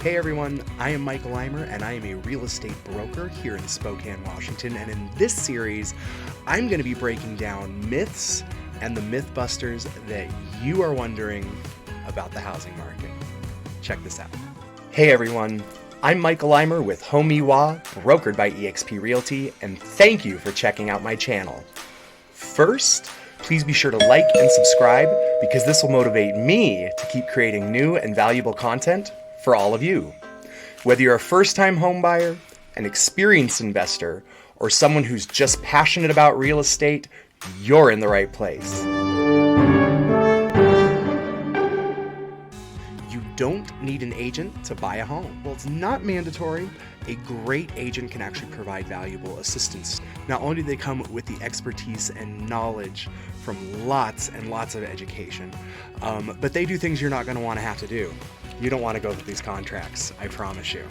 Hey everyone, I am Michael Eimer and I am a real estate broker here in Spokane, Washington. And in this series, I'm going to be breaking down myths and the mythbusters that you are wondering about the housing market. Check this out. Hey everyone, I'm Michael Eimer with homemewa, brokered by eXp Realty, and thank you for checking out my channel. First, please be sure to like and subscribe because this will motivate me to keep creating new and valuable content for all of you. Whether you're a first-time homebuyer, an experienced investor, or someone who's just passionate about real estate, you're in the right place. You don't need an agent to buy a home. Well, it's not mandatory. A great agent can actually provide valuable assistance. Not only do they come with the expertise and knowledge from lots and lots of education, but they do things you're not going to want to have to do. You don't want to go through these contracts, I promise you.